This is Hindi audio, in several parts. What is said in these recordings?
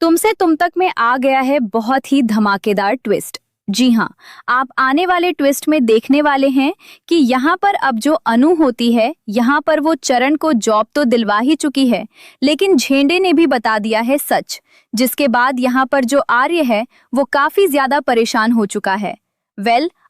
तुमसे तुम तक में आ गया है बहुत ही धमाकेदार ट्विस्ट। जी हाँ, आप आने वाले ट्विस्ट में देखने वाले हैं कि यहाँ पर अब जो अनु होती है, यहाँ पर वो चरण को जॉब तो दिलवा ही चुकी है, लेकिन झेंडे ने भी बता दिया है सच। जिसके बाद यहाँ पर जो आर्य है वो काफी ज्यादा परेशान हो चुका है।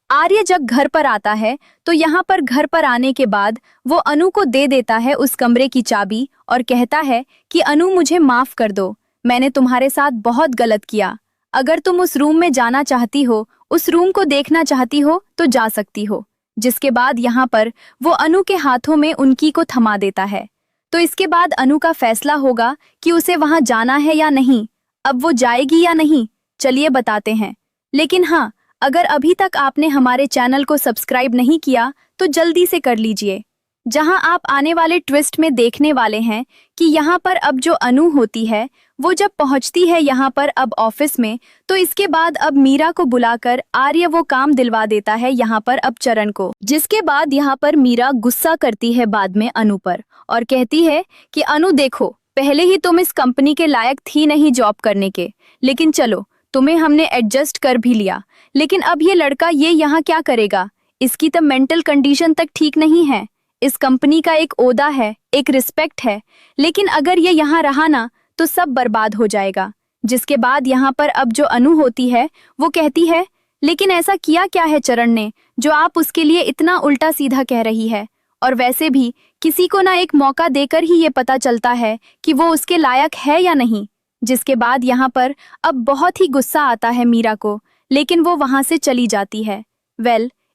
आर्य जब घर पर आता है तो यहाँ पर घर पर आने के बाद वो अनु को दे देता है उस कमरे की चाबी और कहता है कि अनु मुझे माफ कर दो, मैंने तुम्हारे साथ बहुत गलत किया। अगर तुम उस रूम में जाना चाहती हो, उस रूम को देखना चाहती हो तो जा सकती हो। जिसके बाद यहाँ पर वो अनु के हाथों में उनकी को थमा देता है। तो इसके बाद अनु का फैसला होगा कि उसे वहां जाना है या नहीं। अब वो जाएगी या नहीं, चलिए बताते हैं। लेकिन हाँ, अगर अभी तक आपने हमारे चैनल को सब्सक्राइब नहीं किया तो जल्दी से कर लीजिए। जहां आप आने वाले ट्विस्ट में देखने वाले हैं कि यहाँ पर अब जो अनु होती है वो जब पहुंचती है यहाँ पर अब ऑफिस में, तो इसके बाद अब मीरा को बुलाकर आर्य वो काम दिलवा देता है यहाँ पर अब चरण को। जिसके बाद यहाँ पर मीरा गुस्सा करती है बाद में अनु पर और कहती है कि अनु देखो, पहले ही तुम इस कंपनी के लायक थी नहीं जॉब करने के, लेकिन चलो तुम्हें हमने एडजस्ट कर भी लिया। लेकिन अब ये लड़का ये यहाँ क्या करेगा? इसकी तो मेंटल कंडीशन तक ठीक नहीं है। इस कंपनी का एक ओहदा है, एक रिस्पेक्ट है, लेकिन अगर ये यहाँ रहा ना तो सब बर्बाद हो जाएगा। जिसके बाद यहाँ पर अब जो अनु होती है वो कहती है, लेकिन ऐसा किया क्या है चरण ने जो आप उसके लिए इतना उल्टा सीधा कह रही है? और वैसे भी किसी को ना एक मौका देकर ही ये पता चलता है कि वो उसके लायक है या नहीं। जिसके बाद यहाँ पर अब बहुत ही गुस्सा आता है मीरा को, लेकिन वो वहां से चली जाती है।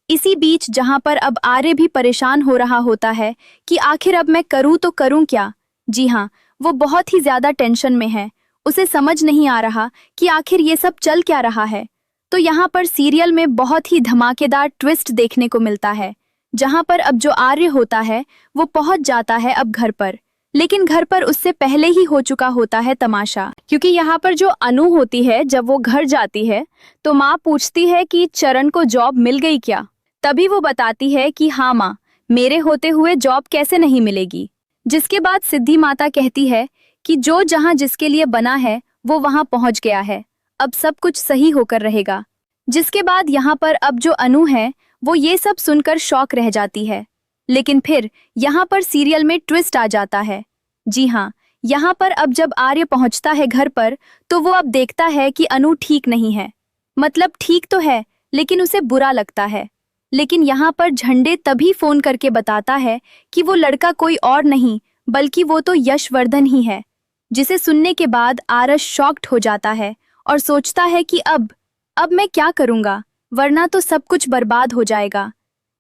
इसी बीच जहां पर अब आर्य भी परेशान हो रहा होता है कि आखिर अब मैं करूं तो करूं क्या। जी हाँ, वो बहुत ही ज्यादा टेंशन में है। उसे समझ नहीं आ रहा कि आखिर ये सब चल क्या रहा है। तो यहाँ पर सीरियल में बहुत ही धमाकेदार ट्विस्ट देखने को मिलता है, जहां पर अब जो आर्य होता है वो पहुंच जाता है अब घर पर। लेकिन घर पर उससे पहले ही हो चुका होता है तमाशा, क्योंकि यहाँ पर जो अनु होती है जब वो घर जाती है तो माँ पूछती है कि चरण को जॉब मिल गई क्या। तभी वो बताती है कि हाँ माँ, मेरे होते हुए जॉब कैसे नहीं मिलेगी। जिसके बाद सिद्धि माता कहती है कि जो जहाँ जिसके लिए बना है वो वहां पहुंच गया है, अब सब कुछ सही होकर रहेगा। जिसके बाद यहाँ पर अब जो अनु है वो ये सब सुनकर शॉक रह जाती है। लेकिन फिर यहाँ पर सीरियल में ट्विस्ट आ जाता है। जी हाँ, यहाँ पर अब जब आर्य पहुंचता है घर पर तो वो अब देखता है कि अनु ठीक नहीं है। मतलब ठीक तो है, लेकिन उसे बुरा लगता है। लेकिन यहाँ पर झंडे तभी फोन करके बताता है कि वो लड़का कोई और नहीं बल्कि वो तो यशवर्धन ही है। जिसे सुनने के बाद आरश शॉक्ड हो जाता है और सोचता है कि अब मैं क्या करूँगा, वरना तो सब कुछ बर्बाद हो जाएगा।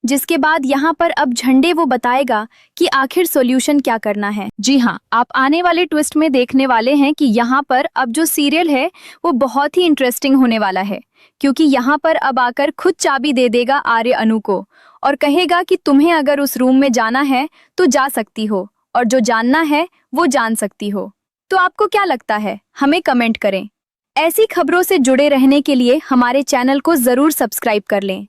जिसके बाद यहाँ पर अब झंडे वो बताएगा कि आखिर सॉल्यूशन क्या करना है। जी हाँ, आप आने वाले ट्विस्ट में देखने वाले हैं कि यहाँ पर अब जो सीरियल है वो बहुत ही इंटरेस्टिंग होने वाला है, क्योंकि यहाँ पर अब आकर खुद चाबी दे देगा आर्य अनु को और कहेगा कि तुम्हें अगर उस रूम में जाना है तो जा सकती हो, और जो जानना है वो जान सकती हो। तो आपको क्या लगता है, हमें कमेंट करें। ऐसी खबरों से जुड़े रहने के लिए हमारे चैनल को जरूर सब्सक्राइब कर लें।